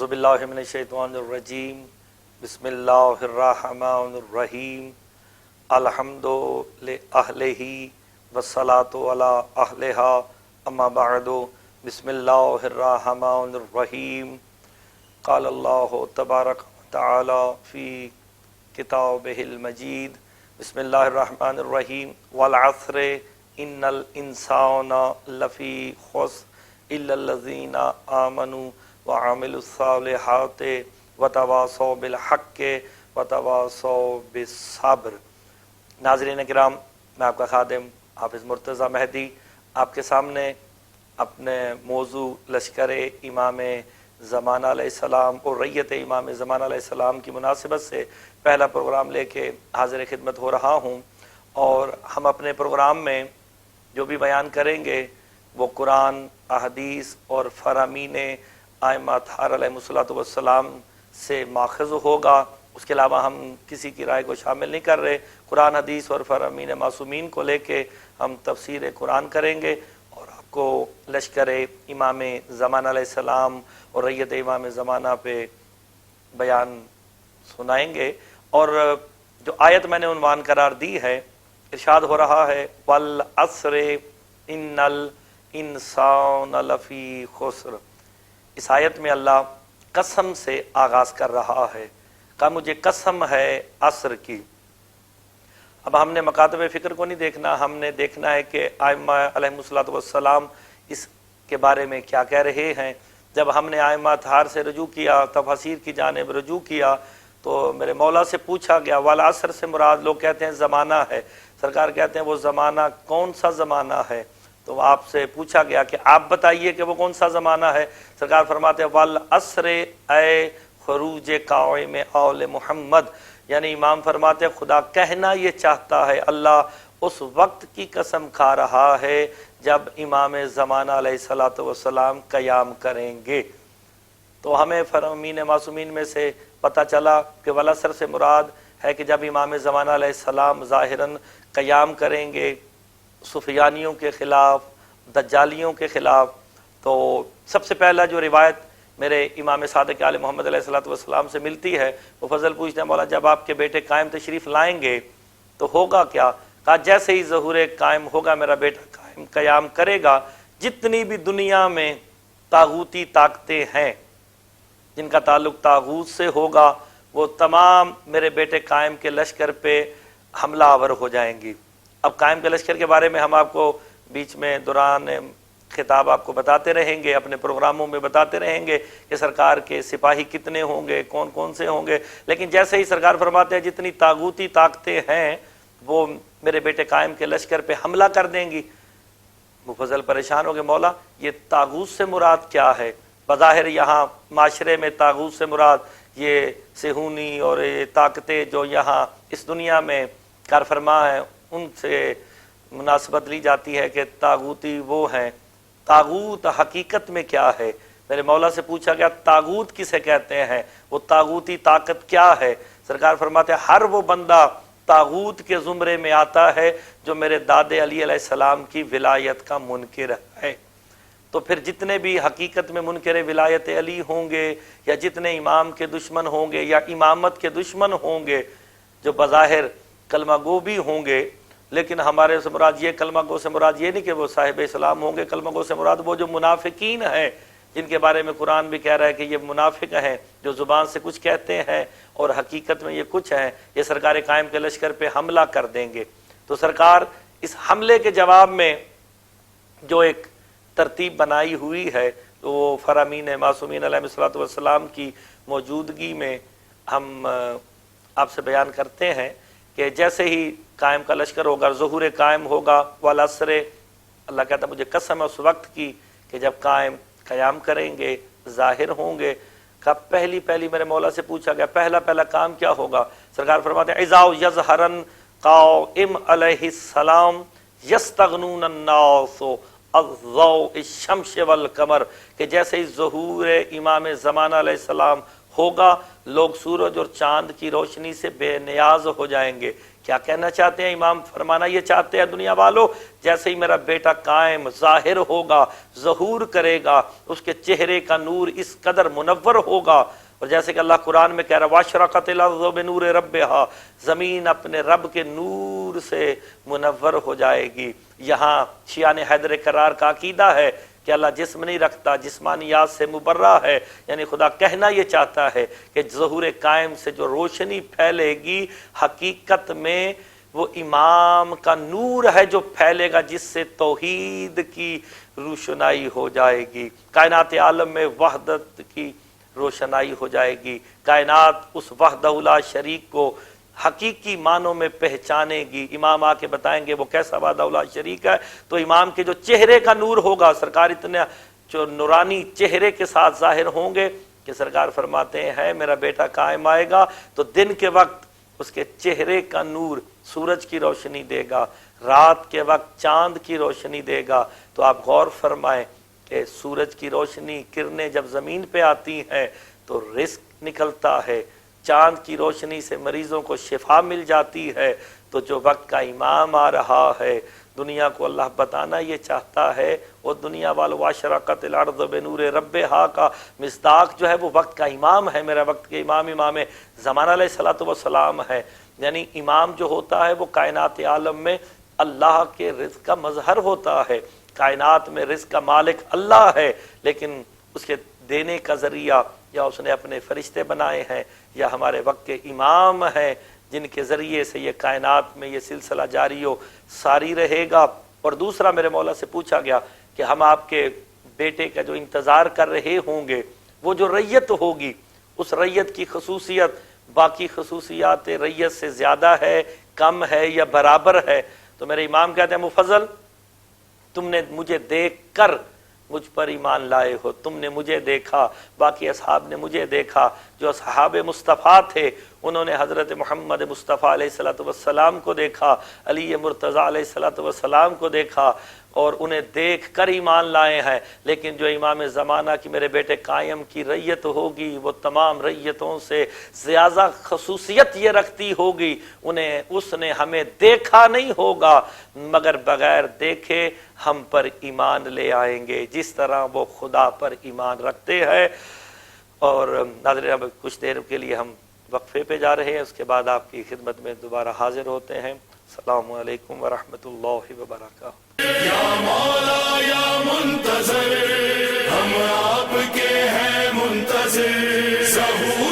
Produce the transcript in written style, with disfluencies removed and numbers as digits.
باللہ من الشیطان الرجیم بسم اللہ الرحمن الرحیم الحمد لأہلہ والصلاة علی اہلہا اما بعد بسم اللہ الرحمن الرحیم قال اللہ تبارک وتعالی فی کتابہ المجید بسم اللہ الرحمن الرحیم والعصر ان الانسان لفی خسر الا الذین آمنوا وعملوا الصالحات وتواصوا بالحق وتواصوا بالصبر۔ ناظرین کرام، میں آپ کا خادم حافظ مرتضیٰ مہدی آپ کے سامنے اپنے موضوع لشکر امام زمانہ علیہ السلام اور ریت امام زمانہ علیہ السلام کی مناسبت سے پہلا پروگرام لے کے حاضر خدمت ہو رہا ہوں، اور ہم اپنے پروگرام میں جو بھی بیان کریں گے وہ قرآن، احادیث اور فرامین ائمہ اطہار علیہ السلام سے ماخذ ہوگا۔ اس کے علاوہ ہم کسی کی رائے کو شامل نہیں کر رہے۔ قرآن، حدیث اور فرامین معصومین کو لے کے ہم تفسیر قرآن کریں گے اور آپ کو لشکر امام زمانہ علیہ السلام اور ریت امام زمانہ پہ بیان سنائیں گے۔ اور جو آیت میں نے عنوان قرار دی ہے، ارشاد ہو رہا ہے والعصر ان الانسان لفی خسر۔ اس آیت میں اللہ قسم سے آغاز کر رہا ہے، کہا مجھے قسم ہے عصر کی۔ اب ہم نے مکاتب فکر کو نہیں دیکھنا، ہم نے دیکھنا ہے کہ ائمہ علیہ السلام اس کے بارے میں کیا کہہ رہے ہیں۔ جب ہم نے ائمہ اطہار سے رجوع کیا، تفاسیر کی جانب رجوع کیا، تو میرے مولا سے پوچھا گیا والعصر سے مراد، لوگ کہتے ہیں زمانہ ہے، سرکار کہتے ہیں وہ زمانہ کون سا زمانہ ہے؟ تو آپ سے پوچھا گیا کہ آپ بتائیے کہ وہ کون سا زمانہ ہے۔ سرکار فرماتے ہیں والعصر اے خروج قائم آل محمد، یعنی امام فرماتے ہیں خدا کہنا یہ چاہتا ہے، اللہ اس وقت کی قسم کھا رہا ہے جب امام زمانہ علیہ السلام قیام کریں گے۔ تو ہمیں فرامین معصومین میں سے پتہ چلا کہ والعصر سے مراد ہے کہ جب امام زمانہ علیہ السلام ظاہراً قیام کریں گے سفیانیوں کے خلاف، دجالیوں کے خلاف۔ تو سب سے پہلا جو روایت میرے امام صادق آل محمد علیہ السلام سے ملتی ہے، وہ فضل پوچھتے ہیں مولا جب آپ کے بیٹے قائم تشریف لائیں گے تو ہوگا کیا؟ کہا جیسے ہی ظہور قائم ہوگا میرا بیٹا قیام کرے گا، جتنی بھی دنیا میں طاغوتی طاقتیں ہیں جن کا تعلق طاغوت سے ہوگا، وہ تمام میرے بیٹے قائم کے لشکر پہ حملہ آور ہو جائیں گی۔ اب قائم کے لشکر کے بارے میں ہم آپ کو بیچ میں دوران خطاب آپ کو بتاتے رہیں گے، اپنے پروگراموں میں بتاتے رہیں گے کہ سرکار کے سپاہی کتنے ہوں گے، کون کون سے ہوں گے، لیکن جیسے ہی سرکار فرماتے ہیں جتنی طاغوتی طاقتیں ہیں وہ میرے بیٹے قائم کے لشکر پہ حملہ کر دیں گی۔ مفضل پریشان ہو گئے، مولا یہ طاغوت سے مراد کیا ہے؟ بظاہر یہاں معاشرے میں طاغوت سے مراد یہ صہیونی اور یہ طاقتیں جو یہاں اس دنیا میں کار فرما ہیں ان سے مناسبت لی جاتی ہے کہ طاغوتی وہ ہیں۔ طاغوت حقیقت میں کیا ہے؟ میرے مولا سے پوچھا گیا طاغوت کسے کہتے ہیں، وہ طاغوتی طاقت کیا ہے؟ سرکار فرماتے ہیں ہر وہ بندہ طاغوت کے زمرے میں آتا ہے جو میرے داد علی علیہ السلام کی ولایت کا منکر ہے۔ تو پھر جتنے بھی حقیقت میں منکر ولایت علی ہوں گے، یا جتنے امام کے دشمن ہوں گے یا امامت کے دشمن ہوں گے، جو بظاہر کلمہ گو بھی ہوں گے، لیکن ہمارے سے مراد یہ کلمہ گو سے مراد یہ نہیں کہ وہ صاحب اسلام ہوں گے، کلمہ گو سے مراد وہ جو منافقین ہیں جن کے بارے میں قرآن بھی کہہ رہا ہے کہ یہ منافق ہیں، جو زبان سے کچھ کہتے ہیں اور حقیقت میں یہ کچھ ہیں، یہ سرکار قائم کے لشکر پہ حملہ کر دیں گے۔ تو سرکار اس حملے کے جواب میں جو ایک ترتیب بنائی ہوئی ہے تو وہ فرامین معصومین علیہ السلام کی موجودگی میں ہم آپ سے بیان کرتے ہیں کہ جیسے ہی قائم کا لشکر ہوگا، ظہور قائم ہوگا، والعصر، اللہ کہتا ہے مجھے قسم ہے اس وقت کی کہ جب قیام کریں گے، ظاہر ہوں گے۔ کہا پہلی میرے مولا سے پوچھا گیا پہلا کام کیا ہوگا؟ سرکار فرماتے ہیں اذا یظہرن قائم علیہ السلام یستغنون الناس الضوء الشمس والقمر، کہ جیسے ہی ظہور امام زمانہ علیہ السلام ہوگا، لوگ سورج اور چاند کی روشنی سے بے نیاز ہو جائیں گے۔ کیا کہنا چاہتے ہیں امام؟ فرمانا یہ چاہتے ہیں دنیا والوں، جیسے ہی میرا بیٹا قائم ظاہر ہوگا، ظہور کرے گا، اس کے چہرے کا نور اس قدر منور ہوگا، اور جیسے کہ اللہ قرآن میں کہہ رہا وَأَشْرَقَتِ الْأَرْضُ بِنُورِ رَبِّهَا، زمین اپنے رب کے نور سے منور ہو جائے گی۔ یہاں شیعان حیدر کرار کا عقیدہ ہے کہ اللہ جسم نہیں رکھتا، جسمانیات سے مبرہ ہے، یعنی خدا کہنا یہ چاہتا ہے کہ ظہور قائم سے جو روشنی پھیلے گی حقیقت میں وہ امام کا نور ہے جو پھیلے گا، جس سے توحید کی روشنائی ہو جائے گی، کائنات عالم میں وحدت کی روشنائی ہو جائے گی، کائنات اس وحدہ لا شریک کو حقیقی معنوں میں پہچانے گی۔ امام آ کے بتائیں گے وہ کیسا وحدہ لا شریک ہے، تو امام کے جو چہرے کا نور ہوگا، سرکار اتنے جو نورانی چہرے کے ساتھ ظاہر ہوں گے کہ سرکار فرماتے ہیں میرا بیٹا قائم آئے گا تو دن کے وقت اس کے چہرے کا نور سورج کی روشنی دے گا، رات کے وقت چاند کی روشنی دے گا۔ تو آپ غور فرمائیں کہ سورج کی روشنی کرنیں جب زمین پہ آتی ہیں تو رزق نکلتا ہے، چاند کی روشنی سے مریضوں کو شفا مل جاتی ہے۔ تو جو وقت کا امام آ رہا ہے، دنیا کو اللہ بتانا یہ چاہتا ہے، وہ دنیا والوں واشرقت الارض بنور ربها کا مصداق جو ہے وہ وقت کا امام ہے، میرا وقت کے امام زمان علیہ الصلوۃ والسلام ہے۔ یعنی امام جو ہوتا ہے وہ کائنات عالم میں اللہ کے رزق کا مظہر ہوتا ہے، کائنات میں رزق کا مالک اللہ ہے، لیکن اس کے دینے کا ذریعہ یا اس نے اپنے فرشتے بنائے ہیں یا ہمارے وقت کے امام ہیں جن کے ذریعے سے یہ کائنات میں یہ سلسلہ جاری و ساری رہے گا۔ اور دوسرا میرے مولا سے پوچھا گیا کہ ہم آپ کے بیٹے کا جو انتظار کر رہے ہوں گے وہ جو ریت ہوگی، اس ریت کی خصوصیت باقی خصوصیات ریت سے زیادہ ہے، کم ہے یا برابر ہے؟ تو میرے امام کہتے ہیں مفضل تم نے مجھے دیکھ کر مجھ پر ایمان لائے ہو، تم نے مجھے دیکھا، باقی اصحاب نے مجھے دیکھا۔ جو اصحاب مصطفیٰ تھے انہوں نے حضرت محمد مصطفیٰ علیہ الصلوۃ والسلام کو دیکھا، علی مرتضیٰ علیہ الصلوۃ والسلام کو دیکھا اور انہیں دیکھ کر ایمان لائے ہیں۔ لیکن جو امام زمانہ کی میرے بیٹے قائم کی ریت ہوگی وہ تمام ریتوں سے زیادہ خصوصیت یہ رکھتی ہوگی، انہیں اس نے ہمیں دیکھا نہیں ہوگا مگر بغیر دیکھے ہم پر ایمان لے آئیں گے جس طرح وہ خدا پر ایمان رکھتے ہیں۔ اور ناظرین اب کچھ دیر کے لیے ہم وقفے پہ جا رہے ہیں، اس کے بعد آپ کی خدمت میں دوبارہ حاضر ہوتے ہیں۔ السلام علیکم ورحمۃ اللہ وبرکاتہ۔ یا مولا یا منتظر ہم آپ کے ہیں منتظر، ظہور